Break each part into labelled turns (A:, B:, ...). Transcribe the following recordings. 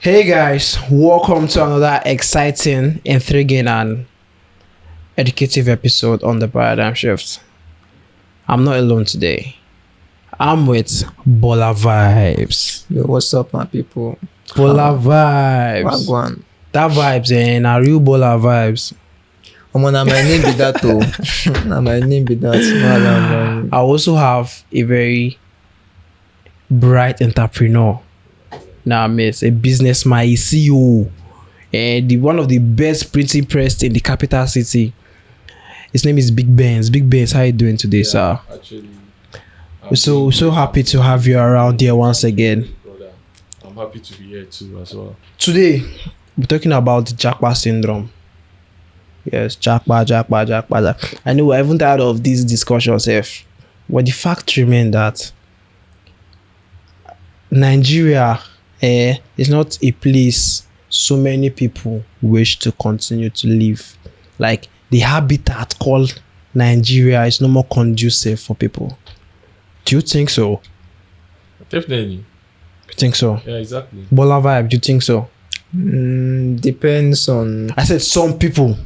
A: Hey guys, welcome to another exciting, intriguing, and educative episode on the Paradigm Shift. I'm not alone today. I'm with Bola Vibes.
B: Yo, what's up, my people?
A: Bola Vibes.
B: Wagwan.
A: That vibes, a real Bola Vibes.
B: Na my name be that too. Na my name be that.
A: I also have a very bright entrepreneur. Now, miss, a businessman, a CEO, and one of the best printing press in the capital city. His name is Big Benz. Big Benz, how you doing today, sir?
C: Actually,
A: We're so happy to have you around here once again.
C: brother. I'm happy to be here too as well.
A: Today, we're talking about the Japa syndrome. Yes, Japa. I know I haven't heard of these discussions, but the fact remains that Nigeria is not a place so many people wish to continue to live. Like, the habitat called Nigeria is no more conducive for people. Do you think so?
C: Definitely.
A: You think so?
C: Yeah, exactly.
A: Bola Vibe, do you think so?
B: Depends on.
A: I said some people,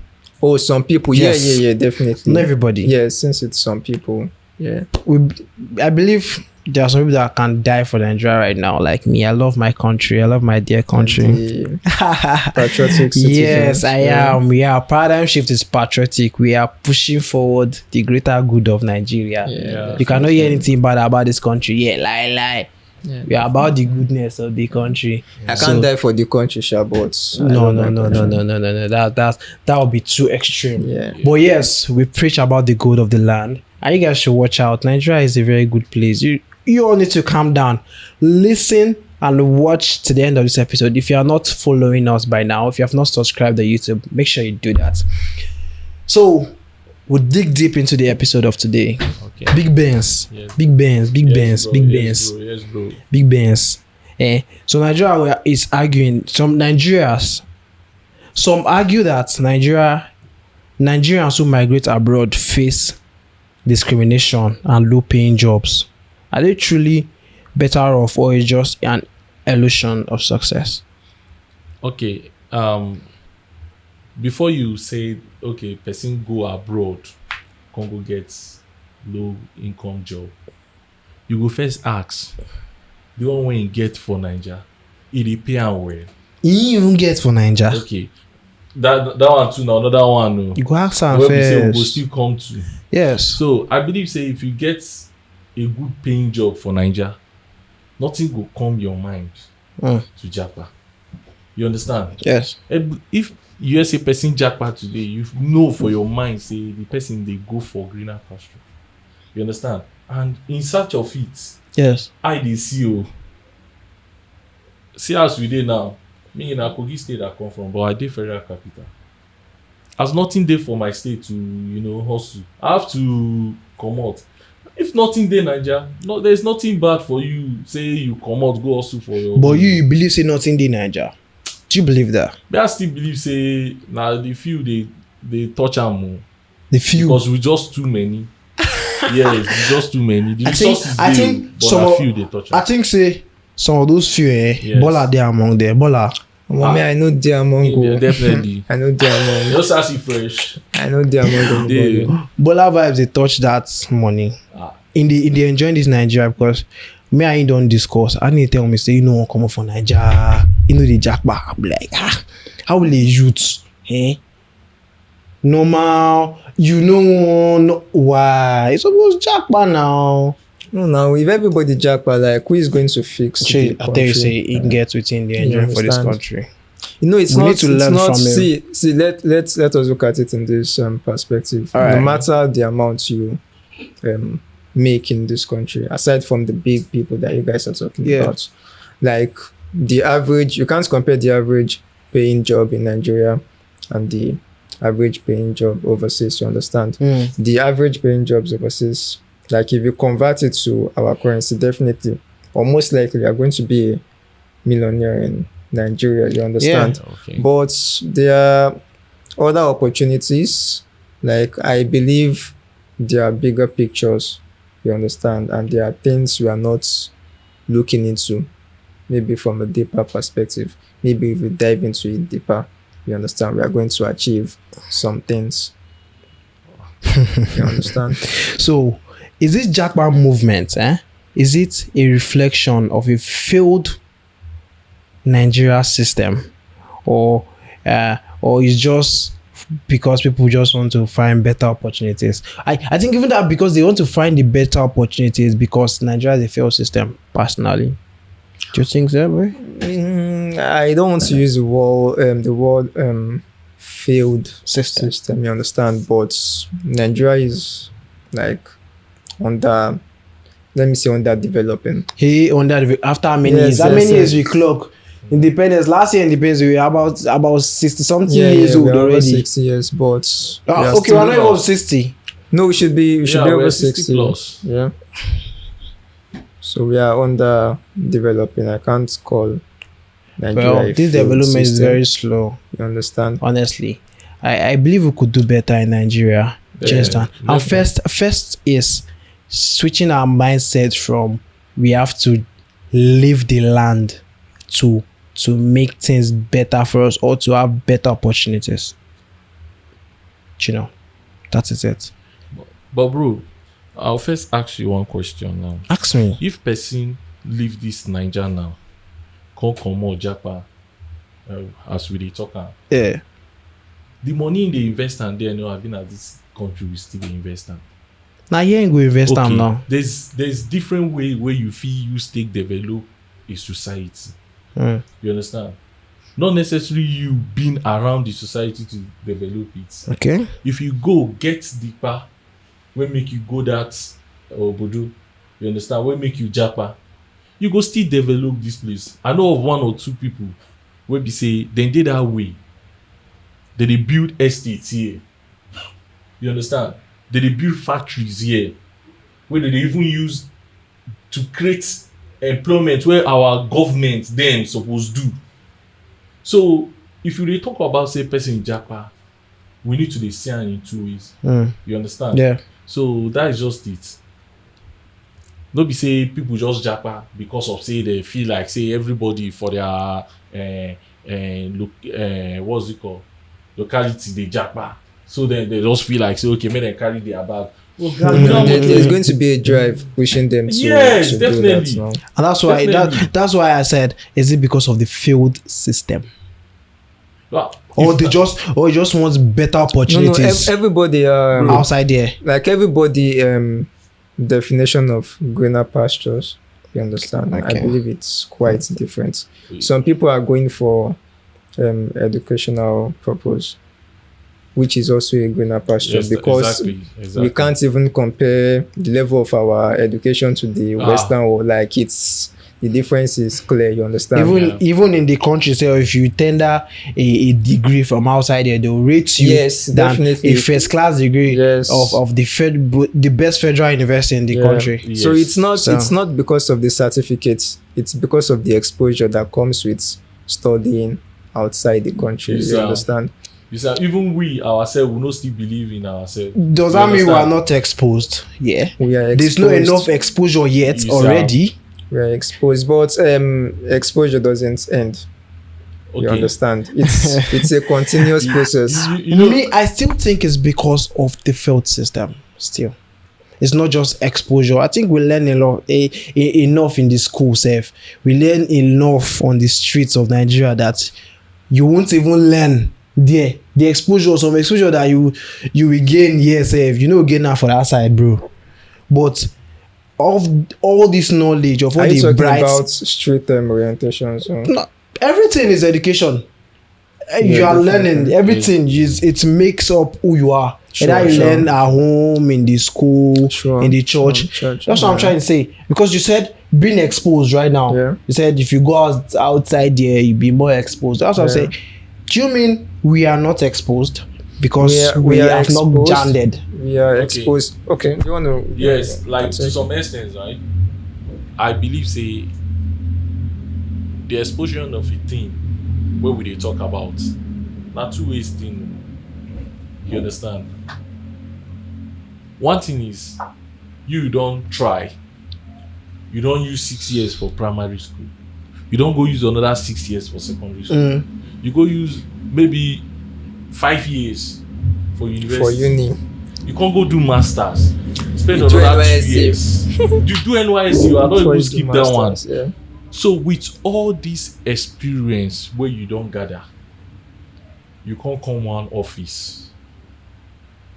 B: Oh, some people.
A: Yes.
B: Yeah, definitely.
A: not everybody.
B: Yeah, since it's some people. Yeah.
A: I believe there are some people that can die for Nigeria right now. Like me, I love my country. I love my dear country.
B: The patriotic citizens.
A: Yes, I am. Yeah, Paradigm Shift is patriotic. We are pushing forward the greater good of Nigeria.
B: Yeah.
A: You cannot hear anything bad about this country. Yeah, lie.
B: Yeah.
A: We are about the goodness of the country.
B: I can't die for the country, sha, but I
A: No.
B: love my country.
A: That would be too extreme.
B: Yeah.
A: But yes, we preach about the good of the land, and you guys should watch out. Nigeria is a very good place. You all need to calm down, listen, and watch to the end of this episode. If you are not following us by now, if you have not subscribed to YouTube, make sure you do that. So we'll dig deep into the episode of today.
C: Okay.
A: Big Benz,
C: Yes.
A: Big Benz,
C: Yes, bro.
A: Big Benz. So Nigeria is arguing. Some argue that Nigerians who migrate abroad face discrimination and low-paying jobs. Are they truly better off, or is just an illusion of success?
C: Okay. Before you say, okay, person go abroad, Congo gets low income job, you go first ask the one when you get for Niger, it dey pay am well.
A: You even get for Niger.
C: Okay. That one too now, another one. No.
A: You go ask am
C: Where we say we go
A: first.
C: still come to.
A: Yes.
C: So I believe say if you get a good paying job for Naija, nothing go come your mind
A: Mm.
C: to Japa. You understand?
A: Yes.
C: If you say person Japa today, you know for your mind say the person they go for greener pasture. You understand? And in search of it,
A: Yes.
C: I dey see o. See as we dey now. Me in Kogi state I come from, but I dey federal capital. As nothing dey for my state to hustle, I have to comot. If nothing dey Naija, there's nothing bad for you say you comot go hustle for your.
A: But you believe say nothing dey Niger. Do you believe that?
C: But I still believe say na the few dey touch am o.
A: The few.
C: Because we just too many. Yes, we just too many. The resources
A: I
C: dey,
A: think
C: but
A: some
C: na
A: of-
C: few dey touch
A: I
C: am.
A: think say some of those few
C: Yes.
A: Bola dey among them. Bola.
B: Mommy, I know they among
C: Yeah,
B: go.
C: definitely.
B: I know they among.
C: Just as if fresh.
B: I know they among
C: Dey.
B: go.
A: Bola Vibes dey touch that money.
C: Ah.
A: In the enjoying this Nigeria, because me and you don't discuss. I need to tell me say you know one come up for Nigeria. You know the jackpot. I'm like, how will the youth? Normal. You know no, why? It's supposed jackpot now.
B: No, now if everybody jackpot, like who is going to fix
A: Shey,
B: the
A: I tell you say
B: country?
A: it gets within the
B: You
A: enjoying for this
B: understand?
A: country.
B: You know, it's
A: We
B: not.
A: need to
B: it's
A: learn
B: not.
A: from him.
B: See. Let us look at it in this perspective.
A: All right.
B: No matter the amount you make in this country, aside from the big people that you guys are talking
A: Yeah.
B: about, like the average, you can't compare the average paying job in Nigeria and the average paying job overseas. You understand? The average paying jobs overseas, like if you convert it to our currency, definitely or most likely you are going to be a millionaire in Nigeria. You understand?
C: Okay.
B: But there are other opportunities. Like I believe there are bigger pictures. You understand? And there are things we are not looking into. maybe from a deeper perspective, maybe if we dive into it deeper, you understand, we are going to achieve some things. You understand?
A: So, is this Japa movement? Is it a reflection of a failed Nigeria system, or is just because people just want to find better opportunities? I think even that because they want to find the better opportunities because Nigeria is a failed system. Personally, do you think so, bro?
B: I don't want to use the word failed
A: System.
B: you understand, but Nigeria is like under, let me say, under developing.
A: After how many
B: Yes,
A: years? How
B: yes,
A: many years
B: yes.
A: we clock independence? Last year independence we were about 60 something years
B: we
A: old
B: are over
A: already.
B: 6 years, but we are
A: Okay,
B: still-
A: we're not even 60.
B: no, we should be
C: Yeah,
B: over
C: we're 60
B: 60
C: plus.
B: Yeah. So we are under developing. I can't call Nigeria
A: Well,
B: a
A: this
B: failed
A: development is
B: system.
A: very slow.
B: You understand?
A: Honestly, I believe we could do better in Nigeria. Do you
C: Yeah,
A: understand? And
C: definitely.
A: first is switching our mindset from we have to leave the land to make things better for us or to have better opportunities. You know, that is it.
C: But bro, I'll first ask you one question now.
A: Ask me.
C: If person leave this Naija now, come comot Japa, as we dey talk am,
A: Yeah.
C: the money in the invest am there, no, have been at this country, we still dey invest am.
A: Now you ain't go invest am now.
C: there's different way where you fit use take develop a society.
A: Mm.
C: You understand? Not necessarily you being around the society to develop it.
A: Okay.
C: If you go get deeper, wey make you go that obodo, you understand, wey make you Japa, you go still develop this place. I know of one or two people wey be say dem dey that way, dem dey build estates here, you understand, dem dey build factories here wey dem dey even use to create employment wey our government dem suppose do. So if you dey talk about say person Japa, we need to dey see am in two ways.
A: Mm.
C: You understand?
A: Yeah.
C: So that is just it. No be say people just Japa because of say they feel like say everybody for their what's it called, locality dey Japa. So then they just feel like say okay, make them carry their bag. Oh, God, you know what
B: There's going to be a drive pushing them to,
C: Yes,
B: to
C: definitely.
B: do that now.
A: And that's why
C: Definitely.
A: that's why I said, is it because of the failed system?
C: Well,
A: Or
C: if
A: they just want better opportunities
B: Everybody
A: outside there.
B: like everybody definition of greener pastures, you understand.
A: Okay.
B: I believe it's quite different. Some people are going for educational purpose, which is also a greener pasture,
C: Yes,
B: because
C: exactly.
B: we can't even compare the level of our education to the Western world. Like, it's the difference is clear, you understand.
A: Even in the country, so if you tender a degree from outside there, they'll rate you
B: Yes,
A: than
B: definitely.
A: a first class degree
B: Yes.
A: of the best federal university in the country.
C: Yes.
B: So it's
A: So-
B: not because of the certificates, it's because of the exposure that comes with studying outside the country.
C: Yes,
B: You
C: sir.
B: understand?
C: You see, even we ourselves will not still believe in ourselves.
A: Does
C: You
A: that mean we are
C: understand?
A: not exposed? Yeah.
B: We are
A: There's not
B: exposed.
A: enough exposure yet
C: Yes,
A: already.
B: We are exposed, but exposure doesn't end. You
C: Okay.
B: understand? It's a continuous process.
C: You know,
A: Me, I still think it's because of the failed system. Still, it's not just exposure. I think we learn a lot, enough in the school. Self, we learn enough on the streets of Nigeria that you won't even learn there. The exposure, some exposure that you will gain here, self, you know, gain that for that side, bro. But of all this knowledge of all
B: Are you
A: the
B: talking
A: bright,
B: about street orientation? So
A: no, everything is education. You are
B: definitely.
A: learning everything. It makes up who you are.
B: Sure,
A: Either you
B: sure.
A: learn at home, in the school,
B: Sure,
A: in the church.
B: church,
A: That's what I'm
B: yeah.
A: trying to say. Because you said being exposed right now.
B: Yeah.
A: You said if you go outside there, you be more exposed. That's what I'm
B: Yeah.
A: saying. Do you mean we are not exposed because
B: We are
A: have not
B: exposed.
A: janded?
B: we are
C: Okay.
B: exposed. Okay, you want to?
C: yes, like to
B: Take-
C: some extent, right? I believe say the exposure of a thing where we dey talk about na two ways thing. You understand? One thing is you don try, you don use 6 years for primary school, You don't go use another 6 years for secondary school. You go use maybe 5 years for university.
B: For uni.
C: You can't go do masters. Spend
B: You do
C: another 2
B: NYSC.
C: years. You do NYSC, you are not
B: Before
C: even
B: you do
C: skip that one.
B: masters, yeah.
C: So with all this experience where you don't gather, you can't come one office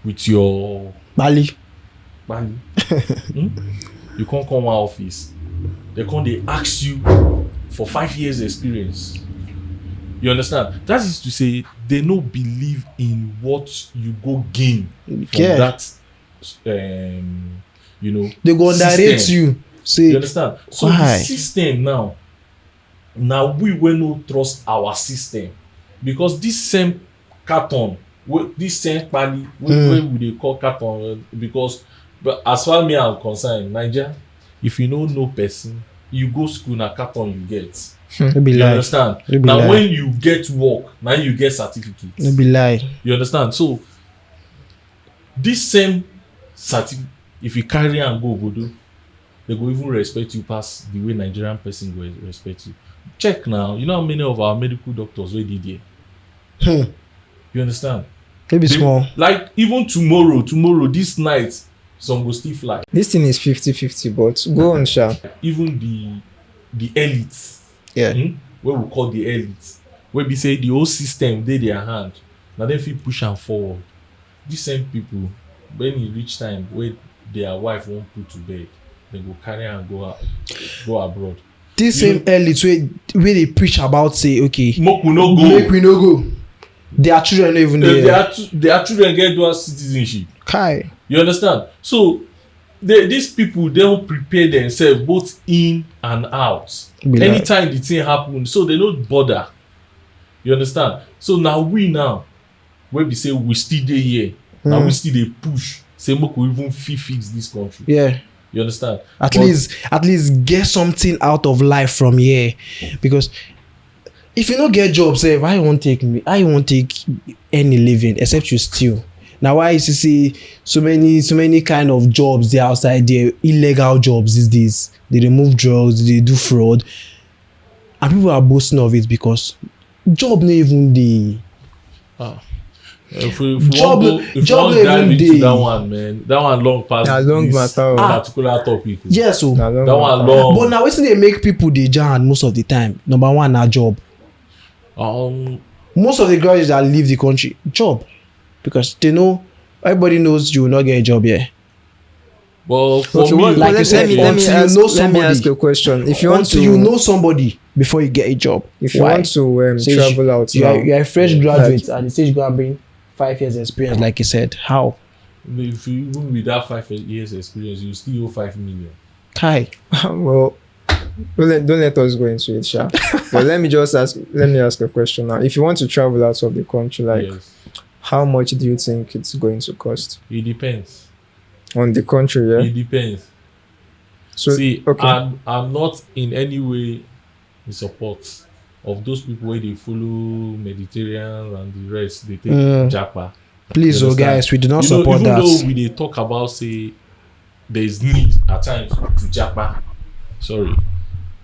C: with your
A: Bali.
C: money. You can't come one office. They ask you for 5 years experience. You understand? That is to say, they no believe in what you go gain from that.
A: They go underrate
C: system.
A: you. Say,
C: You understand? So
A: why?
C: the system now we will not trust our system, because this same carton, this same pali, wey we dey call carton, because but as far me I'm concerned, Naija, if you no know person, you go school na carton you get.
A: no be
C: You
A: lie.
C: understand?
A: No be
C: Now
A: lie.
C: when you get work, now you get certificate.
A: No be lie.
C: You understand? So this same certificate, if you carry and go obodo, they go even respect you past the way Nigerian person go respect you. Check now, you know how many of our medical doctors wey dey there? You understand?
A: Maybe small.
C: Like even tomorrow, this night, some go still fly.
B: This thing is 50-50, but go on, Sha.
C: Even the elites,
A: Yeah.
C: wey we call the elites, wey be say the whole system dey their hand, na dem fit push am forward. These same people, when e reach time wey their wife wan put to bed, dem go carry am go abroad.
A: This same elites wey dey preach about say, okay,
C: Make we no go.
A: make we no go. Their children no even there.
C: Their children get dual citizenship.
A: Kai.
C: You understand? So these people, they don't prepare themselves both in and out.
A: Be like-
C: Anytime the thing happen, so they don't bother. You understand? So now when we say we still dey here, now we still dey push, say make we even fix this country.
A: Yeah.
C: You understand?
A: At
C: But
A: least get something out of life from here, because if you no get job, say I won't take any living except you steal. Now why is you see so many kind of jobs there outside there, illegal jobs these days? They remove drugs, they do fraud, and people are boasting of it because job no even dey.
C: if we
A: Job-
C: wan go, if
A: job
C: we wan dive
A: even
C: into
A: dey.
C: that one, man, that one long pass
B: Na long
C: this
B: matter.
C: particular topic.
A: Yes, so
B: Na long
C: That one
B: matter.
C: long.
A: but now wetin dey make people dey jam most of the time? Number one na job. Most of the graduates that leave the country, job, because they know everybody knows you will not get a job here.
C: But for
B: Okay,
C: me,
B: well,
A: like you
B: let
A: said,
B: me
A: until you know
B: let me ask
A: somebody.
B: a question. If you want
A: Until
B: to,
A: you know somebody before you get a job.
B: if you
A: Why?
B: want to
A: Say
B: travel out
A: you
B: now,
A: are a fresh graduate and they say you go and bring 5 years experience, like you said. How?
C: if you even with that 5 years experience, you still owe 5 million.
A: Kai.
B: well, don't let us go into it, Sha. But let me ask a question now. If you want to travel out of the country, like
C: Yes,
B: how much do you think it's going to cost
C: it depends.
B: on the country? Yeah.
C: It depends.
B: So
C: See,
B: okay.
C: I'm not in any way in support of those people where they follow Mediterranean and the rest. They take Japa.
A: Please,
C: You
A: oh
C: understand?
A: guys, we do not
C: You know,
A: support
C: even
A: that.
C: though we dey talk about say there's need at times to Japa. Sorry,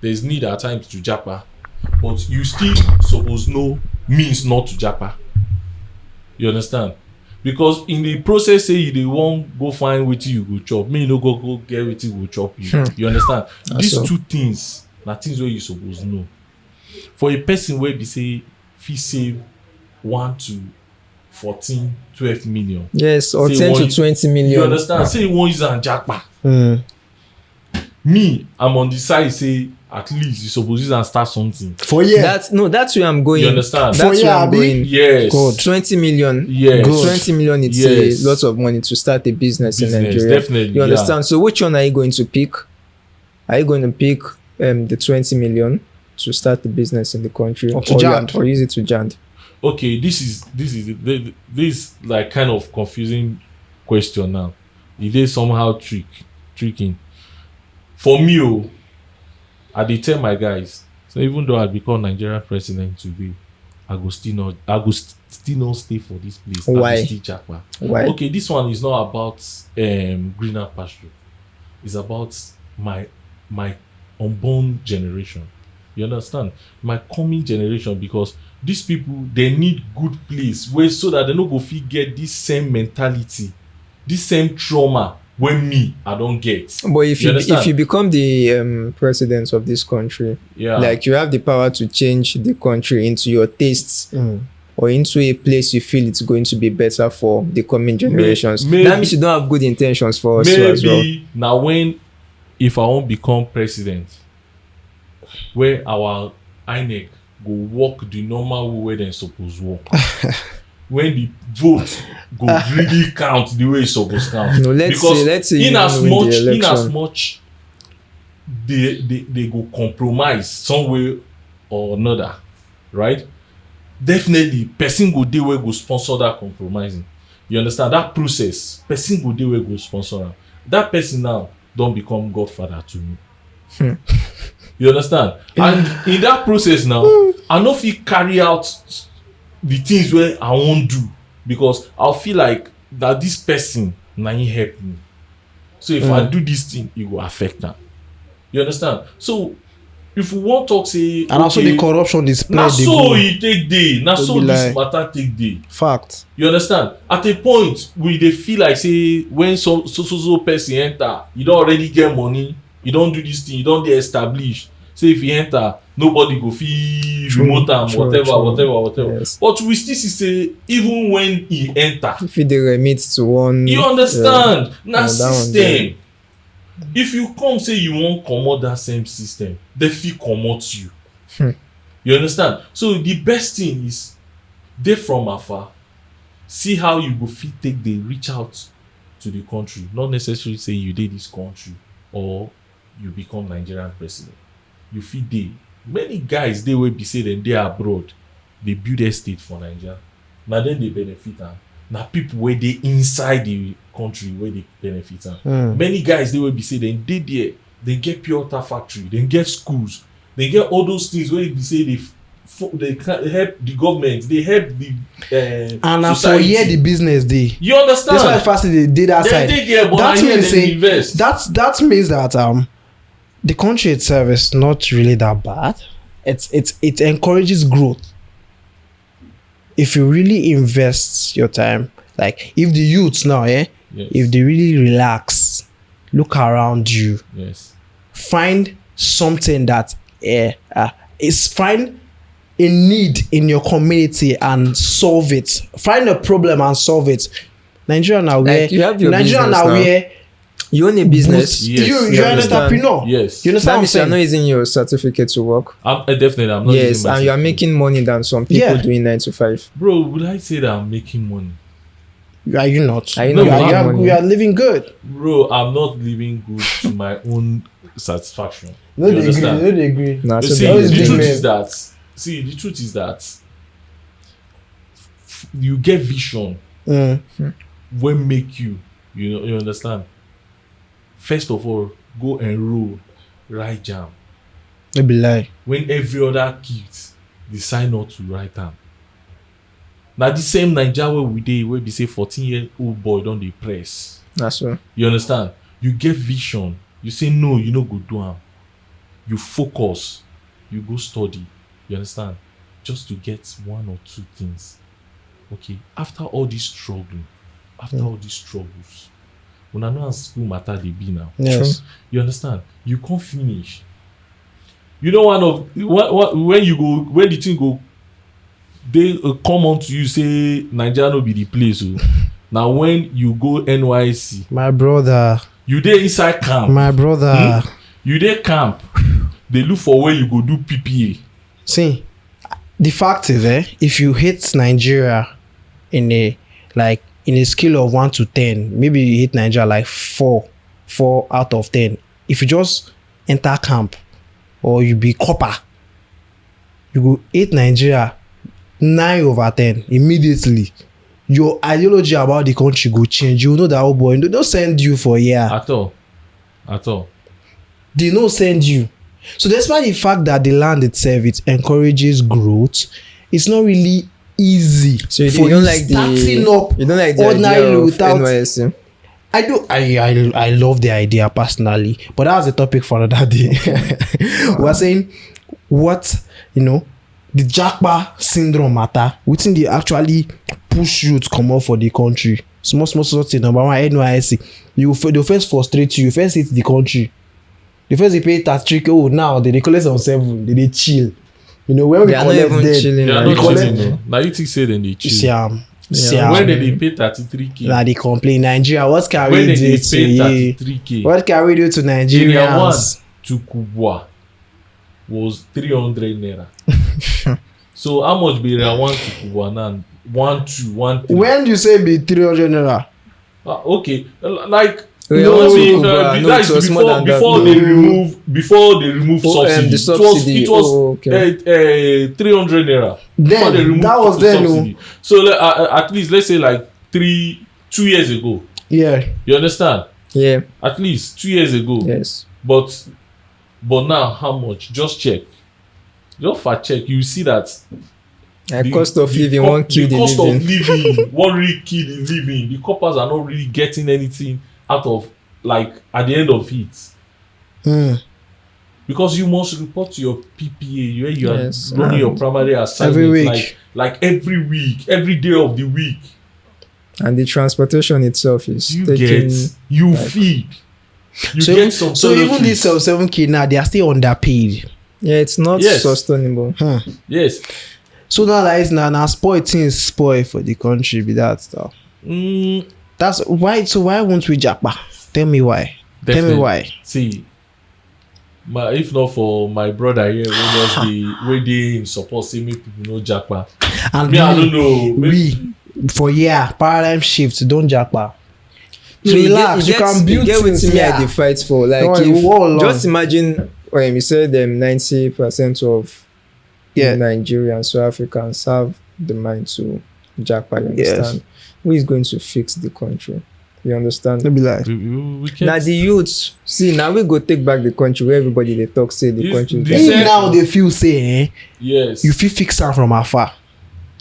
C: there's need at times to Japa, but you still suppose know means not to Japa. You understand? Because in the process, say you dey wan go find wetin you go chop, make you no go get wetin go chop you. You understand? These
B: so.
C: two things na things wey you suppose know. For a person wey be say fit save 1 to 14, 12 million.
B: Yes, or
C: Say
B: 10
C: one-
B: to 20 million.
C: You understand? Say you wan use am japa. Me, I'm on the side say at least you suppose use am start something.
A: For year.
B: That's where I'm going.
C: You understand?
B: That's
A: For
B: where
A: year,
B: I'm
A: abi?
B: going.
C: Yes.
A: God.
B: 20 million.
C: Yes.
A: Good.
B: 20 million, it's
C: Yes.
B: a lot of money to start a business in
C: Business,
B: Nigeria.
C: definitely,
B: You understand? So which one are you going to pick? Are you going to pick the 20 million to start the business in the country,
A: Or to Jand?
B: or use it to Jand?
C: Okay, this is like kind of confusing question now. It is somehow tricking. For me, I dey tell my guys. So even though I become Nigerian president today, I go still not stay for this place.
B: Why?
C: I go still japa.
B: Why?
C: Okay, this one is not about greener pasture. It's about my unborn generation. You understand? My coming generation, because these people, they need good place where so that they no go fit get this same mentality, this same trauma when me I don't get.
B: But if you
C: understand?
B: become the president of this country,
C: Yeah.
B: like you have the power to change the country into your tastes. Or into a place you feel it's going to be better for the coming generations.
C: Maybe,
B: that means you don't have good intentions for us
C: maybe
B: as well.
C: now when if I won't become president, where our INEC go work the normal way where they suppose work. When the vote go really count the way it's supposed to count.
B: No, let's say
C: in as
B: election.
C: much they go compromise some way or another, right? Definitely person go dey wey go sponsor that compromising. You understand? That process, person go dey wey go sponsor am. That person now don become godfather to me. You understand? And in that process now, I no fit carry out the things wey I wan do because I feel like that this person na him help me. So if I do this thing, e go affect am. You understand? So if we wan talk say
A: and also the corruption is spread.
C: Na so e take dey, na so this matter take dey.
A: Fact.
C: You understand? At a point we dey feel like say when so person enter, you don already get money, you don do this thing, you don dey established. Say if he enter, nobody go fit remote am, whatever.
B: Yes.
C: But we still see say even when he enter,
B: if they remit to one,
C: you understand? Na system.
B: One,
C: if you come say you wan comot that same system, they fit comot you. You understand? So the best thing is dey from afar, see how you go fit take dey reach out to the country, not necessarily say you dey this country or you become Nigerian president. You fit dey. Many guys dey wey be say dem dey abroad, dey build estate for Naija. Na dem dey benefit am. Na people wey dey inside the country wey dey benefit am. Many guys dey wey be say dem dey there, dem get pure water factory, dem get schools, dem get all those things wey be say they help the government, they help the
A: and na for
C: society.
A: here the business dey.
C: You understand?
A: That's why first they did that side.
C: They dey there, but na here dem invest.
A: That means that the country itself is not really that bad. It encourages growth. If you really invest your time, like if the youths now,
C: Yes.
A: if they really relax, look around you,
C: Yes.
A: find something that is find a need in your community and solve it. Find a problem and solve it. Nigeria now where
B: Like you have your
A: Nigeria
B: business
A: now
B: now.
A: where
B: you own a business.
C: Yes.
A: you're an
B: understand?
A: entrepreneur.
C: Yes.
A: You understand
B: That
A: what I'm
B: means you're
A: saying?
B: not using your certificate to work.
C: Definitely, I'm not.
B: Yes,
C: using my
B: and you are
C: certificate.
B: making money than some people
A: Yeah.
B: doing 9 to 5.
C: Bro, would I say that I'm making money?
A: Are you not?
B: Are you
C: not
A: you
C: making
A: are,
B: money?
A: you are living good.
C: Bro, I'm not living good to my own satisfaction.
A: No,
C: You
A: they agree.
C: understand?
A: No, they agree.
B: Nah,
C: You
B: so
C: see,
B: that
A: always
C: the
A: big
C: truth
A: men.
C: is that. See, the truth is that you get vision when make you. You know, you understand. First of all, go enroll, write jam.
A: They be lie.
C: When every other kids decide not to write them. Now the same Naija where we dey, where we say 14-year-old boy don dey press.
B: That's all.
C: You understand? You get vision. You say no, you no go do am. You focus. You go study. You understand? Just to get one or two things. Okay. After all this struggling, after all these struggles, when I know how school matter dey be now.
A: Yes.
C: You understand? You can't finish. You know when you go, when the thing go, they come on to you say Nigeria no be the place. Now when you go NYC,
A: My brother.
C: you dey inside camp.
A: My brother.
C: You dey camp. They look for where you go do PPA.
A: See, the fact is, if you hit Nigeria in a scale of 1 to 10, maybe you hit Nigeria like 4 out of 10. If you just enter camp or you be copper, you go hit Nigeria 9 over 10 immediately. Your ideology about the country go change. You know that, oh boy, they don't send you for a year.
C: At all.
A: They don't send you. So despite the fact that the land itself, it encourages growth, it's not really easy
B: So you
A: for
B: don't
A: you
B: like
A: starting up
B: you don't like the
A: ordinary
B: idea of
A: without.
B: NYSC.
A: I do. I love the idea personally, but that's a topic for another day. We're saying what the Japa syndrome matter, wetin dey actually push you to comot for the country. Small thing. Number one, NYSC. They first frustrate you. You first hate the country. You first dey pay 33k. Oh, now they collect on 7. They chill. When we
B: They are not
A: collect
B: even
C: They
B: chilling.
C: are
B: Like,
C: not chilling, no. Now you think say then they chill.
A: See
C: When they pay 33k.
A: Nah, they complain. Nigeria, what can
C: When
A: we
C: they
A: do
C: pay
A: to you?
C: 33k.
A: What can we do to
C: Area 1
A: Nigerians?
C: to Kubwa was 300 naira. So how much be area 1 to Kubwa now? 1 2 1 3.
A: When you say be 300 naira,
C: Okay, like
B: Area
C: no,
B: 1 to
C: I mean,
B: Kubwa, no,
C: that
B: it
C: is
B: was more than that.
C: before
B: No.
C: they remove
B: Oh,
C: subsidy.
B: the subsidy.
C: It was
B: Oh, okay.
C: 300 naira. Before they
A: then
C: removed
A: that was
C: the
A: then.
C: subsidy. So at least let's say like 2 years ago.
A: Yeah.
C: You understand?
B: Yeah.
C: At least 2 years ago.
B: Yes.
C: But now how much? Just check. Just fact check. You see that
B: And cost of living won't kill the
C: cost
B: living.
C: of living won't really kill the living. The coppers are not really getting anything out of, like, at the end of it. Because you must report to your PPA where you
B: Yes,
C: are running your primary assignment
A: every week.
C: like every week, every day of the week.
B: And the transportation itself is
C: You
B: taking.
C: feed. You
A: So,
C: get some
A: so even this
C: fellowships.
A: 7k now, they are still underpaid.
B: Yeah, it's not
C: Yes.
B: sustainable.
C: Yes.
A: So now that is now spoil things spoil for the country be that stuff. That's why. So why won't we Japa? Tell me why. Tell me why.
C: See, if not for my brother here, where they in support say make people know Japa.
A: And
C: Me, I don't know.
A: we for paradigm shift. Don't Japa.
B: No,
A: Relax. You can build
B: get
A: things
B: wetin me I
A: here.
B: dey fight for. Like,
A: Don't worry, we'll go along.
B: just imagine when you said 90% of Nigerians, so Africans, have the mind to japa. You understand? Who is going to fix the country? You understand?
A: Don't be like.
C: We can't.
B: Now the youths, see, now we go take back the country where everybody they talk say the
C: This-
B: country. is
C: this-
B: better.
A: Even now they feel say
C: Yes.
A: you feel fix am from afar.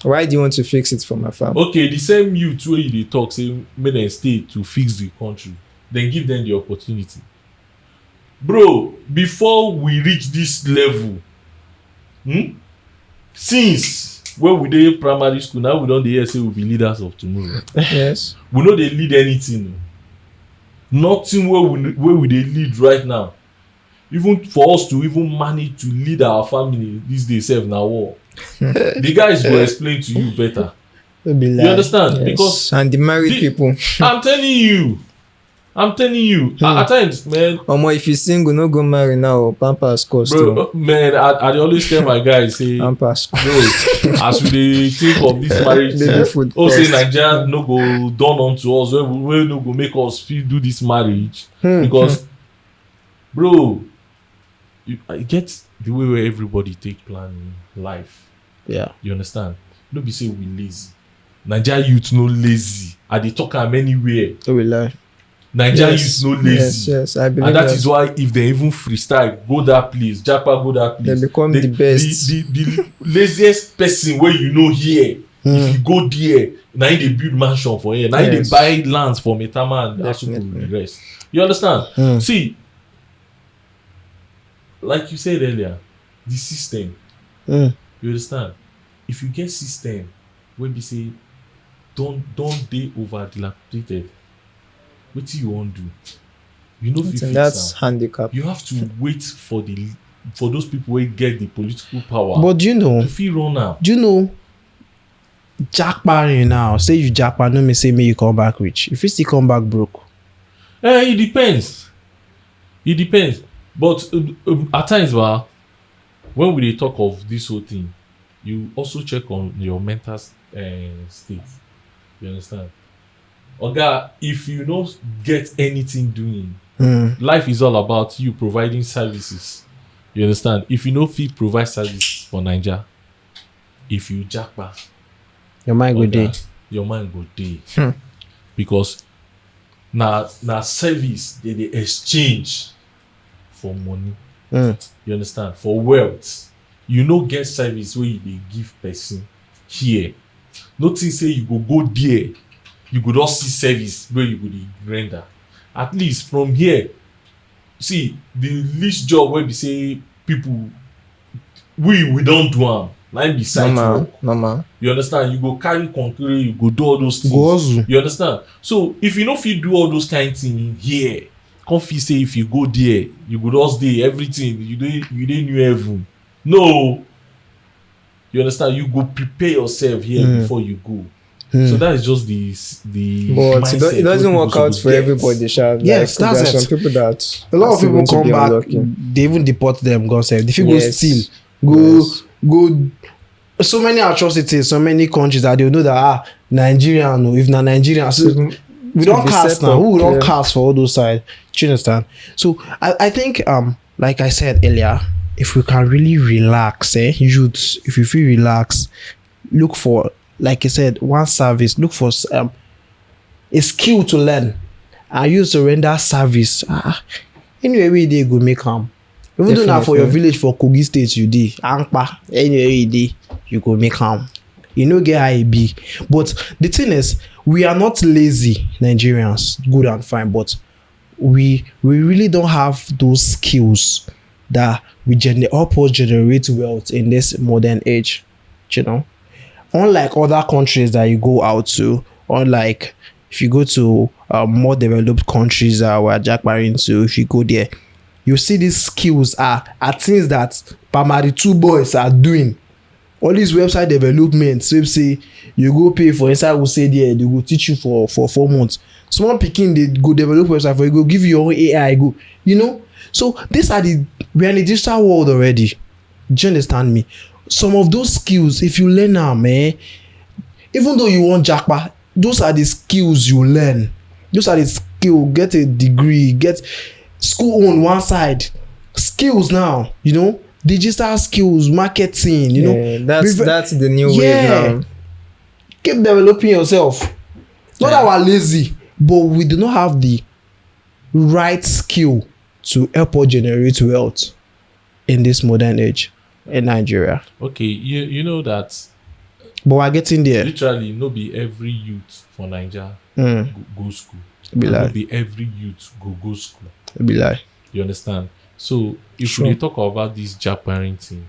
B: Why do you want to fix it from afar?
C: Okay, the same youth wey you dey talk say make dem stay to fix the country, then give them the opportunity. Bro, before we reach this level, since when we dey primary school, now we don dey hear say we be leaders of tomorrow.
B: Yes.
C: We no dey lead anything. Nothing wey we dey lead right now. Even for us to even manage to lead our family these days sef na war. The guys go explain to you better.
A: Don't be
C: You
A: like.
C: understand?
B: Yes.
C: Because
B: And the married people.
C: I'm telling you, at times, man,
B: Omo, if you single, no go marry now. Pampers cost.
C: bro, man, I dey always tell my guys say,
B: Pampers.
C: bro, as we dey think of this marriage
B: Baby
C: thing,
B: food
C: say
B: cost.
C: Nigeria no go dawn onto us wey no go make us fit do this marriage because, bro, I get the way where everybody take plan life.
A: Yeah.
C: You understand? No be say we lazy. Nigeria youth no lazy. I dey talk am anywhere.
A: Don't be like.
C: Nigeria
B: Yes.
C: youth no lazy.
B: Yes, I believe
C: And that is why if they even freestyle, go that place, Japa go that place.
B: They become the best.
C: The laziest person wey you know here, if you go there, na him dey build mansion for here, na him dey
B: Yes.
C: buy lands for Metama and Asuku with the rest. You understand? See, like you said earlier, the system. You understand? If you get system wey be say don dey over dilapidated, wetin you wan do? You no fit fix
B: that's
C: am.
B: handicap.
C: You have to wait for those people wey get the political power
A: But do you know?
C: to fit run am.
A: Do you know? Japa now. Say you Japa, no me say me you come back rich. If you still come back broke.
C: It depends. It depends. But at times, when we dey talk of this whole thing, you also check on your mental state. You understand? Oga, if you no get anything doing, life is all about you providing services. You understand? If you no fit provide service for Naija, if you japa,
A: Your mind go dey.
C: your mind go dey. Because na service they dey exchange for money. You understand? For wealth. You no get service wey you dey give person here. No think say you go there, you go just see service wey you go dey render. At least from here, see the least job wey be say people we don't do am. Na im be site work.
B: Normal.
C: You understand? You go carry concrete, you go do all those things.
A: Go hustle.
C: You understand? So if you no fit do all those kind things here, come fit say if you go there, you go just dey everything. You dey new heaven. No. You understand? You go prepare yourself here before you go. So that is just the
B: But
C: mindset
B: it doesn't
C: wey
B: work
C: people
B: out
C: suppose
B: for
C: get.
B: everybody, sha.
A: Yes,
B: Like,
A: that's
B: there are
A: it.
B: some people that
A: A lot
B: are
A: of
B: still
A: people
B: going to
A: come
B: be
A: back,
B: unlucky.
A: they even deport them, God save. If you go
B: Yes.
A: steal, go so many atrocities, so many countries that they know that Nigerian, no, if not Nigerian, so we don't
B: be
A: cast
B: set
A: now.
B: up,
A: Who don't
B: yeah.
A: cast for all those sides? Do you understand? So I think like I said earlier, if we can really relax, youths, if you feel relax, look for, like I said, one service, look for a skill to learn and use to render service. Anyway we dey go make am. Even though na for your
B: Definitely.
A: village for Kogi state you dey, Ampa, anywhere you dey, you go make am. You no get how e be. But the thing is, we are not lazy Nigerians, good and fine, but we really don't have those skills that we help us generate wealth in this modern age. You know, unlike other countries that you go out to, unlike if you go to more developed countries that we're jackparing to, if you go there, you see these skills are things that primary 2 boys are doing. All these website developments, so say you go pay for inside, will say there, they will teach you for 4 months. Small pikin, they go develop website for you, go give you your own AI, go, you know. So these are we're in a digital world already. Do you understand me? Some of those skills, if you learn now, man, even though you want Japa, those are the skills you learn. Those are the skill. Get a degree, get school on one side. Skills now, you know, digital skills, marketing, you know.
B: That's the new wave now.
A: Keep developing yourself. Not that we're lazy, but we do not have the right skill to help us generate wealth in this modern age in Nigeria.
C: Okay, you know that
A: But we're getting there.
C: literally no be every youth for Naija go school.
A: Be
C: No
A: like,
C: be every youth go school.
A: be like.
C: You understand? So if
B: Sure.
C: we dey talk about this Japan thing,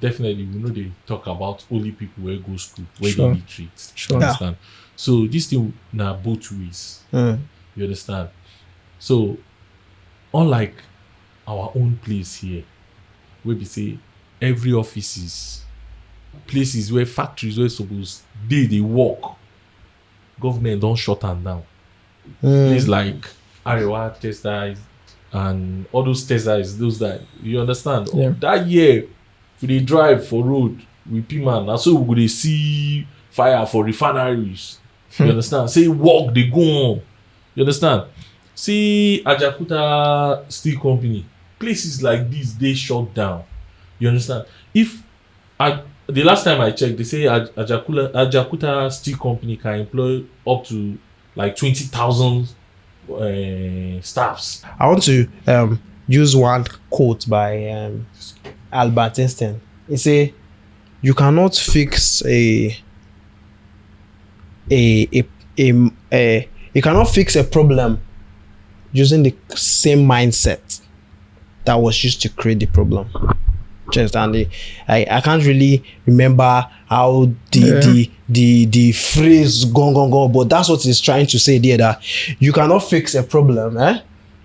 C: definitely we know they talk about only people wey go school, wey
B: Sure.
C: dey literate.
B: Sure.
C: You understand? So this thing na both ways. You understand? So unlike our own place here, wey be say every offices, places where factories wey suppose dey work, government don shut am down. Places like Arewa textiles and all those textiles, those that you understand.
B: Yeah.
C: That year, if we dey drive for road with P-man, na so we go dey see fire for refineries. You understand? Say work dey go on. You understand? See Ajakuta Steel Company, places like this dey shut down. You understand? If the last time I checked, they say Ajakuta Steel Company can employ up to like 20,000 staffs.
A: I want to use one quote by Albert Einstein. He say, "You cannot fix you cannot fix a problem using the same mindset that was used to create the problem." Just and I can't really remember how the phrase go, but that's what he's trying to say there, that you cannot fix a problem,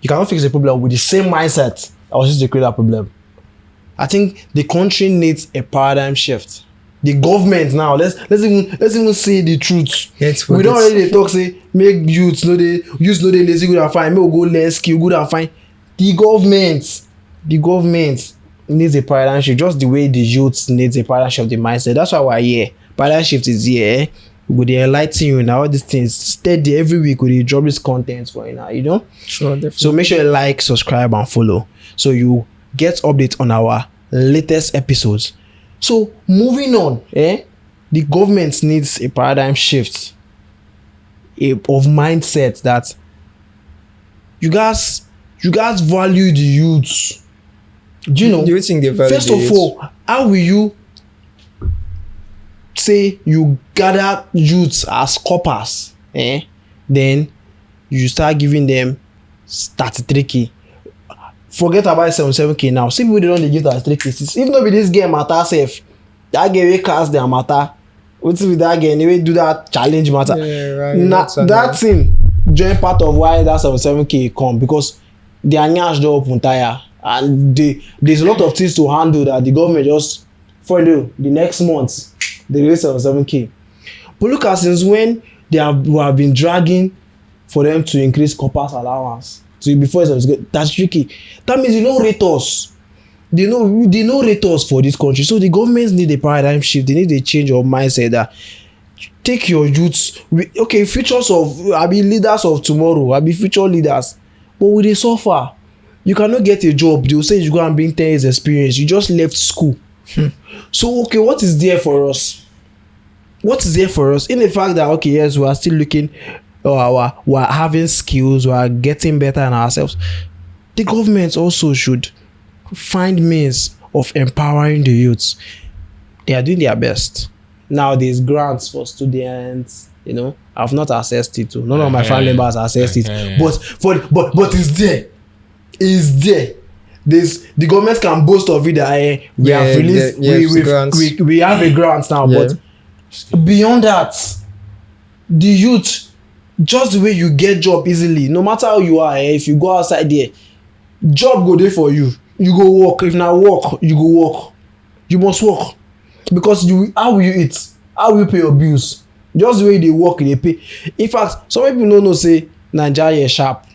A: you cannot fix a problem with the same mindset that was used to create that problem. I think the country needs a paradigm shift. The government now, let's even say the truth. We don't already talk say make youths no dey lazy good and fine, make we go learn skill good and fine. The government needs a paradigm shift, just the way the youths needs a paradigm shift of the mindset. That's why we're here. Paradigm shift is here. We go dey enlighten you now. All these things steady every week. We dey drop this content for you now. You know.
B: Sure, definitely.
A: So make sure you like, subscribe, and follow, so you get updates on our latest episodes. So moving on, the government needs a paradigm shift of mindset that you guys value the youths. Do you know?
B: Do you think they value
A: First
B: the
A: of
B: youth?
A: all, how will you say you gather youths as coppers, then you start giving them 33k? forget about 77k now. See people they don't dey give that 3 cases. If not be this game matter safe, that game wey cast their matter. What's with that game? They do that challenge matter.
B: Yeah, right.
A: That thing join part of why that 77k come because their nyash don open tire and there's a lot of things to handle that the government just follow the next month they raise 77k. But look at since when we have been dragging for them to increase corpus allowance to before that's tricky. That means they don't rate us. They know rate us for this country. So the governments need a paradigm shift. They need a change of mindset that take your youths. Futures of leaders of tomorrow. Future leaders. But we dey suffer. You cannot get a job. They will say you go and bring 10 years experience. You just left school. So what is there for us? What is there for us? In the fact that yes, we are still looking, we're having skills, we are getting better in ourselves. The government also should find means of empowering the youths. They are doing their best. Now there's grants for students, I've not accessed it too. None of my family members accessed it. But it's there. It's there. The government can boast of it that we have released we have a grant now, but beyond that, the youth, just the way you get job easily, no matter how you are, if you go outside there, job go there for you. You go work. If not work, you go work. You must work because how will you eat? How will you pay your bills? Just the way they work, they pay. In fact, some people don't know say Nigerian sharp.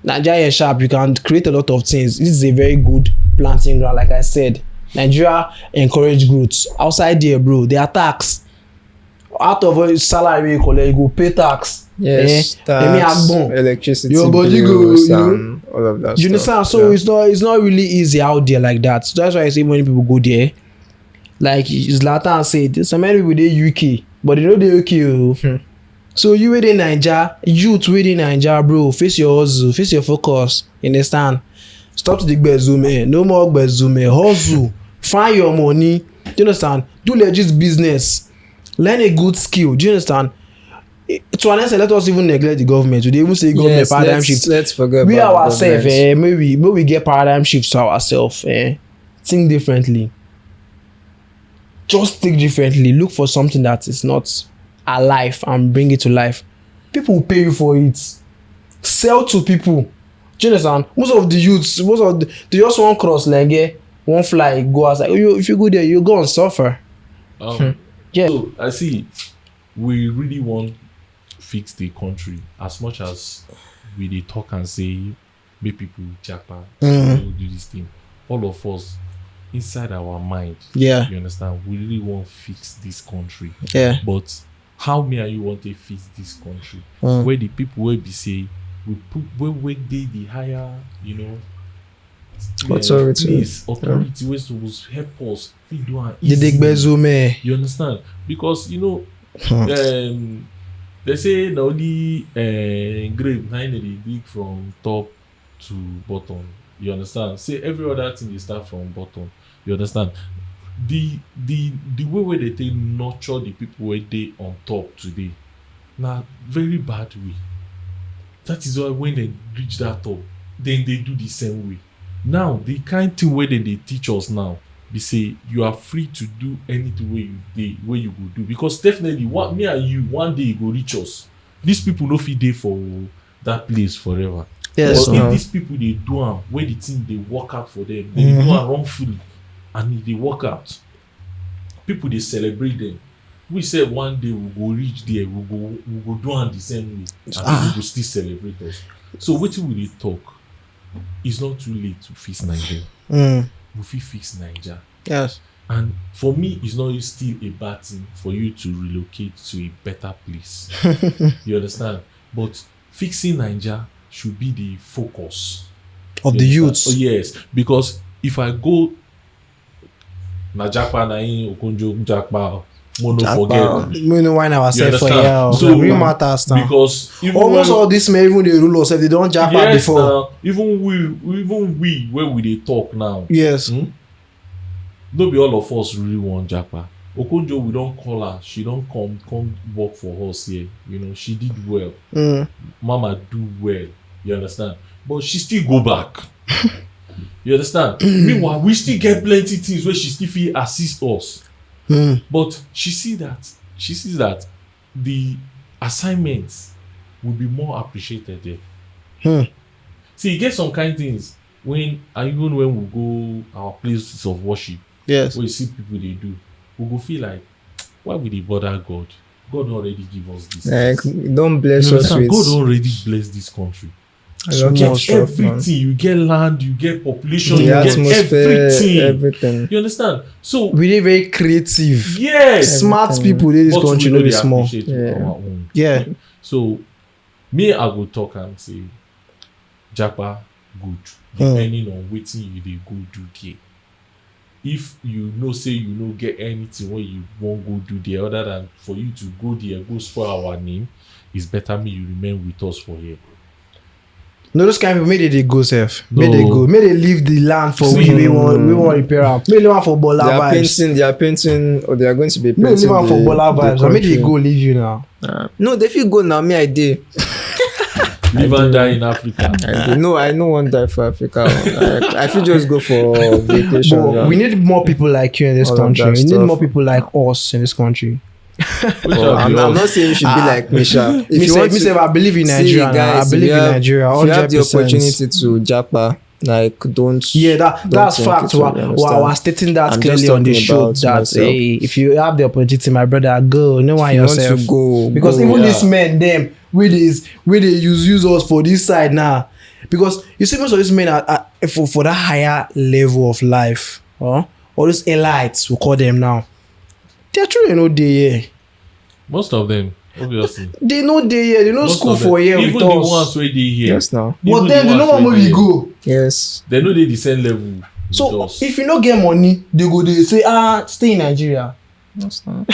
A: You can create a lot of things. This is a very good planting ground, like I said. Nigeria encourage growth. Outside there, bro, they are tax. Out of a salary you collect, you go pay tax.
B: Yes, tax, electricity
A: your body
B: bills, all of that.
A: You understand? So it's not really easy out there like that. So that's why I say many people go there. Like Zlatan said, so many people dey UK, but they know they UK. So you within Nigeria, youth within Nigeria, bro, face your hustle, face your focus. You understand? Stop to the gbezume, no more gbezume. Hustle, find your money. Do you understand? Do legit business. Learn a good skill. Do you understand? To an extent, let us even neglect the government. They even say government paradigm shift.
B: Let's forget
A: we
B: about
A: ourselves. Maybe we get paradigm shifts to ourselves. Think differently. Just think differently. Look for something that is not alive and bring it to life. People will pay you for it. Sell to people. Do you understand? Most of the youths, they just want cross leg, one fly, go outside. If you go there, you go and suffer.
C: Yeah. So I see. We really want fix the country as much as we dey talk and say make people Japa do this thing. All of us inside our mind, you understand, we really want fix this country. But how me and you want to fix this country where the people will be say we put where they the higher authority wey suppose help us fit do am easy. You understand? Because they say na only grape na dey dig from top to bottom. You understand? Say every other thing dey start from bottom. You understand? The way wey they take nurture the people wey dey on top today na very bad way. That is why when they reach that top, then they do the same way. Now the kind thing wey they teach us now be say you are free to do anything wey you go do, because definitely me and you one day e go reach us. These people no fit dey for that place forever. Yes, but if these people dey do am when the thing dey work out for them, they do am wrongfully and e dey work out, people dey celebrate them. We say one day we go reach there, we go do am the same way, and people go still celebrate us. So wetin we dey talk, it's not too late to fix Nigeria. We fit fix Nigeria.
A: Yes.
C: And for me, it's not still a bad thing for you to relocate to a better place. You understand? But fixing Nigeria should be the focus
A: of the youths.
C: Oh, yes, because if I go na Japa na in Okonjo Japa, mono forget.
A: We know why ourselves for here.
C: So
A: real matters now.
C: Because
A: almost all this men even they rule us if they don't Japa before.
C: Even we where we dey talk now.
A: Yes.
C: No be all of us really want Japa. Okonjo, we don't call her. She don't come work for us here. She did well. Mama do well. You understand? But she still go back. You understand? Meanwhile, we still get plenty things where she still feel assist us. But she sees that the assignments will be more appreciated there. See, you get some kind of things even when we go our places of worship,
A: Yes.
C: where you see people they do, we go feel like, why would they bother God? God already give us this.
B: Like, don't bless
C: You
B: us
C: understand?
B: with
C: God already blessed this country.
B: so
C: You
B: much
C: get
B: stuff, man.
C: everything. You get land, you get population,
B: The
C: you
B: atmosphere,
C: get
B: everything.
C: You understand? So
A: We dey very creative.
C: yes,
A: Smart
B: Everything.
A: people in this
C: but
A: country
C: we
A: no
C: know
A: be
C: they
A: small.
C: appreciate
B: Yeah.
C: our own.
A: Yeah.
C: So me, I go talk and say, Japa good, depending on wetin you dey go do there. If you know say you no get anything wey you wan go do there other than for you to go there go spoil our name, it's better me you remain with us for here.
A: No, those kind of people, make they go safe. Make
C: No.
A: they go. Make they leave the land for we want repair am. Make they want for Bola vibes.
B: They are painting, or they are going to be
A: Make they
B: painting
A: leave am for Bola
B: the
A: vibes. And make they
B: country.
A: go leave you now.
B: No, they feel go now. Me, I did.
C: Live and die in Africa.
B: No, I no want die for Africa. I feel just go for vacation.
A: But
B: Yeah.
A: we need more people like you in this
B: All of
A: country.
B: that
A: We need
B: stuff.
A: more people like us in this country.
C: Which
B: Oh,
C: are the
B: I'm
C: odds?
B: not saying you should be like Misha.
A: Me say, I believe in Nigeria.
B: guys,
A: I believe in Nigeria.
B: if you have the
A: 100%.
B: opportunity to Japa, like don't.
A: Yeah, that's
B: think
A: fact.
B: it will be
A: We're stating that
B: I'm
A: clearly
B: just
A: on the
B: talking
A: show
B: about
A: that
B: myself.
A: hey, if you have the opportunity, my brother, go. No one
B: If you want
A: yourself.
B: to go
A: Because
B: go.
A: even
C: Yeah.
A: these men, them, where they use us for this side now. Because you see, most of these men are for that higher level of life. All those elites, we call them now. They're children no day here.
C: Most of them, obviously.
A: They know day here. They know
C: Most
A: school
C: of them.
A: for here
C: Even
A: with
C: the
A: us.
C: ones where they here.
B: Yes, now.
A: But
C: Even
A: then
C: the
A: they know
C: ones
A: where
C: wey
A: we
C: dey
A: go.
B: Yes.
C: They know they the same level. with
A: So
C: us.
A: if you don't get money, they say stay in Nigeria.
B: Yes, now.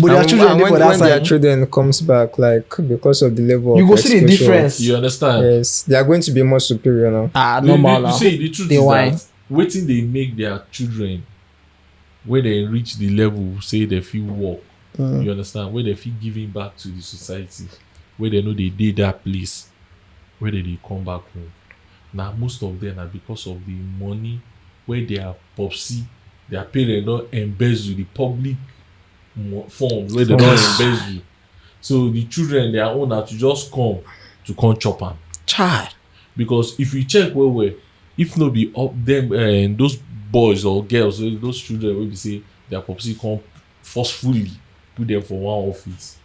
A: But their children dey for that
B: when their
A: side.
B: children comes back, like because of the level
A: You
B: of
A: go see the
B: exposure,
A: difference.
C: You understand?
B: Yes, they are going to be more superior now.
A: Normal
C: You see, the truth
A: They
C: is
A: whine.
C: that waiting they make their children when they reach the level, say they feel work. You understand? Where they feel giving back to the society, where they know they did that place, where they come back home. Now most of them are because of the money where their popsy, their parents don't embezzle the public funds where they don't embezzle. So the children, their own are to just come chop am.
A: Child.
C: Because if you check well, if no be up them and those boys or girls, those children will be say their popsy come forcefully put them for one office.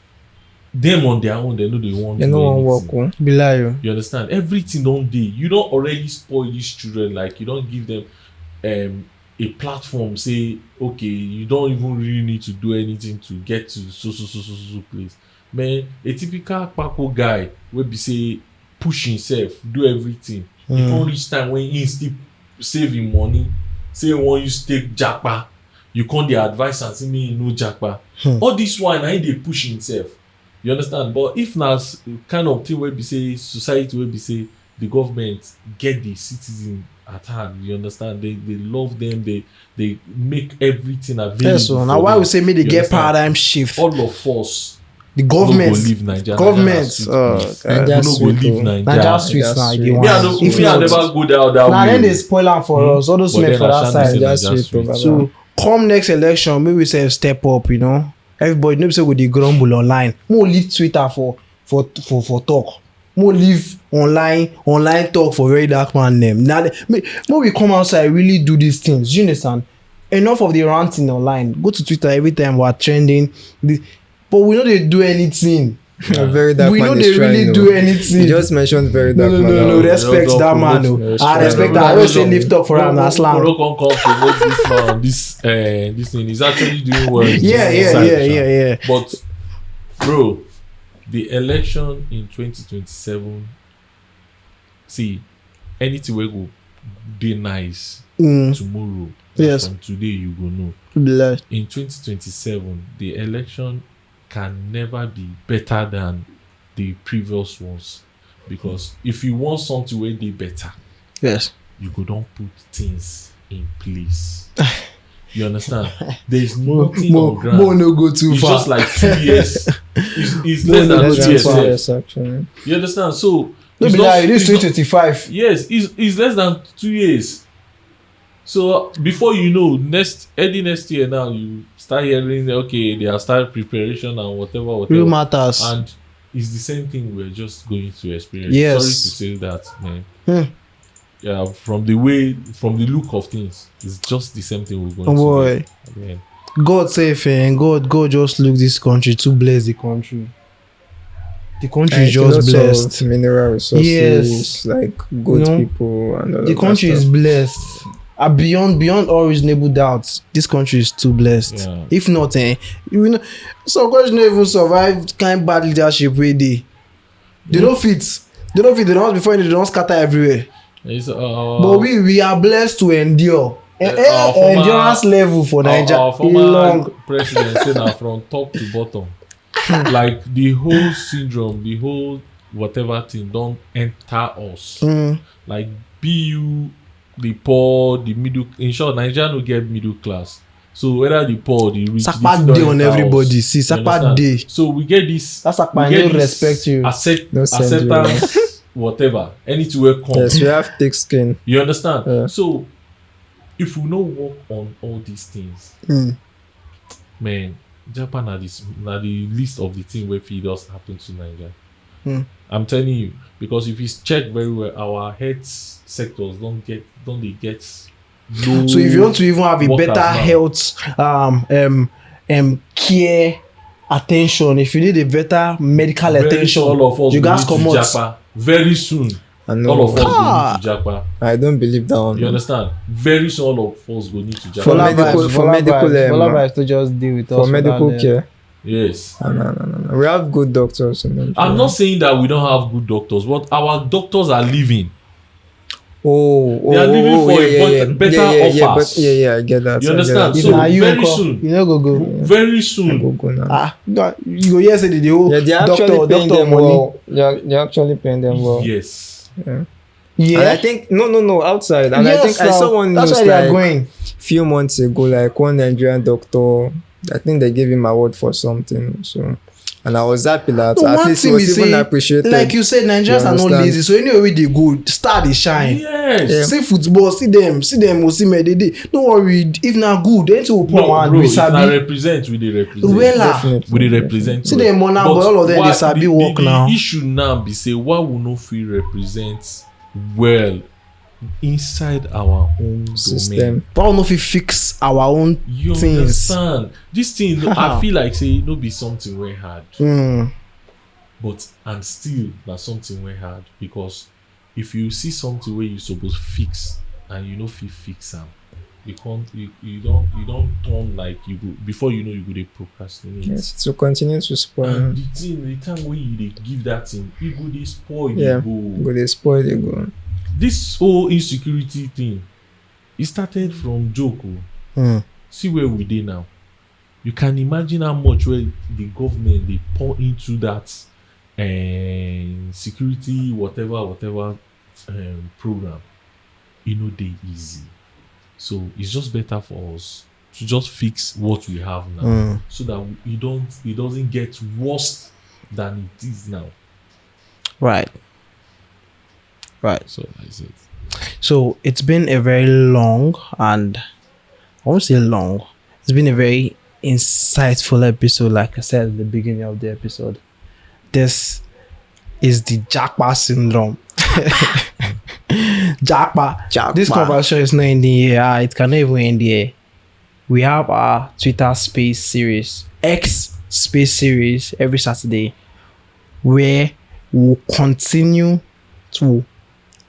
C: Them on their own, they know they want.
B: They
C: do
B: no one
C: anything.
B: work.
A: Be lie.
C: You understand? Everything don't dey. You don't already spoil these children. Like you don't give them a platform. Say okay, you don't even really need to do anything to get to so place. Man, a typical Paco guy will be say push himself, do everything. He can't reach time when he still saving money. Say when you take Japa, you can't dey advise and say me no Japa. All this one, I dey push himself. You understand? But if na kind of thing wey be say society wey be say the government get the citizen at hand, you understand? They love them. They make everything available.
A: Yes, so now
C: for
A: why
C: them.
A: we say make they
C: You
A: get
C: understand?
A: paradigm shift.
C: All of us
A: The
C: no
A: government,
C: go leave Naija.
A: government.
C: Naija na
A: Oh,
C: sweet place.
A: God.
C: We no go
B: sweet,
C: leave
B: oh.
A: Naija
C: Naija.
A: sweet
B: Naija
A: now.
B: sweet.
A: The
C: Me, I
A: one.
C: no- me, I never go down that
A: Now
C: way.
A: then they spoil am for us. All those
C: But
A: men
C: then
A: for
C: I
A: that
C: sha
A: side.
C: dey say
B: Naija
C: Naija
B: sweet,
C: sweet.
B: bro.
A: So come next election, maybe we say step up. You know, everybody knows say we dey grumble online. More leave Twitter for talk. More leave online talk for very dark man them. Now, more we come outside really do these things. You understand? Enough of the ranting online. Go to Twitter every time we're trending. But we know they do anything.
B: Very dark
A: We
B: man
A: know
B: is
A: they really
B: trying,
A: do
B: though.
A: anything.
B: You just mentioned very dark man.
A: No.
B: now.
A: Respect
C: Don't
A: that man.
C: promote-
A: No.
B: Yes,
A: I
B: try.
A: respect that. I always say lift up for him. That's slang.
C: Come promote this man. This thing is actually doing well. in
A: Yeah.
C: this side, sha. But bro, the election in 2027, see, anything wey go dey nice tomorrow.
A: Yes.
C: From today you go know.
A: Bless.
C: In 2027, the election can never be better than the previous ones, because if you want something wey dey better,
A: Yes.
C: you go don put things in place. You understand? There's nothing on ground.
A: More no go too
C: It's
A: far.
C: just like 2 years. It's
A: No,
C: less than
A: no,
C: 2
A: that's
C: years.
A: far.
C: sef.
B: Yes, actually.
C: You understand? So
A: No
C: It's
A: be
C: not-
A: lie, this
C: it's not-
A: 2025.
C: Yes, it's less than 2 years. So before you know, early next year now, you start hearing okay, they are start preparation and whatever.
A: Real matters.
C: And it's the same thing we're just going to experience.
A: Yes.
C: Sorry to say that, man.
A: Hmm.
C: Yeah, from the look of things, it's just the same thing we're going
A: Oh
C: to
A: boy.
C: do. Again.
A: God save and God just look this country to bless the country. The country is
B: And
A: just
B: lots
A: blessed.
B: of mineral resources,
A: Yes.
B: like good
A: You know,
B: people and all
A: The
B: of
A: country
B: that
A: is
B: stuff.
A: blessed. Beyond all reasonable doubts, this country is too blessed.
C: Yeah.
A: If not, you know, some countries don't even survive kind bad leadership wey dey. They don't fit. They don't before they don't scatter everywhere.
C: It's,
A: But we are blessed to endure.
C: our former-
A: Endurance level for Nigeria
C: our
A: is
C: former
A: long.
C: president say na from top to bottom. Like the whole syndrome, the whole whatever thing don enter us. Like be you the poor, the middle. In short, Nigeria no get middle class. So whether the poor, the rich,
A: Sapa
C: the thing
A: dey
C: don
A: on
C: enter
A: everybody.
C: us.
A: See,
C: You
A: Sapa
C: understand?
A: dey.
C: So we get this.
A: That's Sapa,
C: we
A: I
C: get
A: no
C: this
A: respect you.
B: No send you,
C: acceptance, whatever. Anything will come.
B: Yes, we have thick skin.
C: You understand?
B: Yeah.
C: So if we no work on all these things, man, Japan na the list of the thing wey fit just happen to Nigeria. I'm telling you, because if you check very well, our health sectors don't get low.
A: So if you want to even have a
C: workers
A: better
C: now.
A: health care attention, if you need a better medical
C: Very
A: attention,
C: soon, all of us
A: you
C: go
A: guys
C: need to
A: comot.
C: Japa. Very soon,
B: I know.
C: all of us
A: Ah.
C: go need to Japa.
B: I don't believe that one.
C: You understand? Very soon, all of us go need to Japa.
B: For medical,
A: vibes to just deal with
B: for
A: us
B: medical
A: that,
B: care.
C: Yes.
B: No. We have good doctors in Nigeria.
C: I'm not saying that we don't have good doctors, but our doctors are living. They are living for a better offers.
B: But I get that.
C: You
B: I get
C: understand?
B: that.
A: If
C: So
A: na you
C: very
A: nko,
C: soon.
A: you no go.
C: Very
B: I
C: soon.
B: go now.
A: You go hear say the whole
B: Yeah, they're actually paying
A: doctor
B: them
A: money.
B: well. They're actually paying them well.
C: Yes.
B: Yeah.
A: Yeah.
B: And I think no outside. And I
A: Yes,
B: think I
A: now,
B: saw one
A: that's
B: news
A: why they are
B: like
A: going.
B: few months ago, like one Nigerian doctor. I think they gave him award for something. So, and I was happy that
A: No,
B: at
A: one
B: least he
A: thing we
B: was even
A: say,
B: appreciated.
A: like you said, Nigerians
B: You
A: are not
B: understand?
A: lazy. So anyway, we dey go, star dey shine.
C: Yes.
B: Yeah.
A: See football, see them, Osimhen, they dey. Don't worry, if na good, anything will put
C: No,
A: on
C: bro,
A: we
C: if na
A: sabi.
C: represent, we dey represent.
A: Wella.
B: Definitely.
C: We dey represent.
A: See
C: well.
A: them Mona,
C: But
A: but all of them
C: why-
A: dey sabi
C: the-
A: work
C: the
A: now.
C: issue now be say why we no fit represent well inside our own domain.
B: System.
A: But I don't know if we fix our own
C: You
A: things.
C: understand? This thing, I feel like say no be something wey hard, but and still na something wey hard because if you see something wey you suppose fix and you no fit fix am, you don turn like you go before you know you go dey procrastinate.
B: Yes, to continue to spoil.
C: And the thing, the time wey you dey give that thing, e go dey spoil.
B: Yeah.
C: Dey
B: Go they spoil they go.
C: This whole insecurity thing, e started from joke. See where we dey now. You can imagine how much wey the government dey pour into that security whatever program. E no dey easy. So it's just better for us to just fix what we have now, so that it doesn't get worse than it is now.
A: Right.
C: So that's it.
A: So it's been a very long and I won't say long. It's been a very insightful episode, like I said at the beginning of the episode. This is the Japa syndrome. Japa. This conversation is not in the air. It cannot even end the air. We have our Twitter space series, X space series every Saturday, where we'll continue to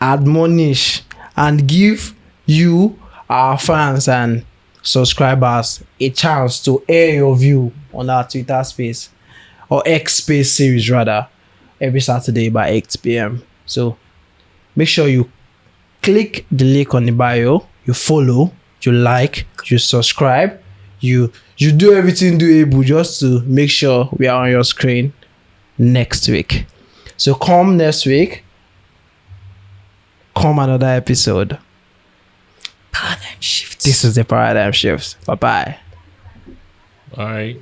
A: admonish and give you, our fans and subscribers, a chance to air your view on our Twitter space or X space series rather, every Saturday by 8 p.m. So make sure you click the link on the bio, you follow, you like, you subscribe, you do everything doable just to make sure we are on your screen next week. So come next week, come another episode. Paradigm shift. This is the paradigm shift. Bye bye.
C: All right.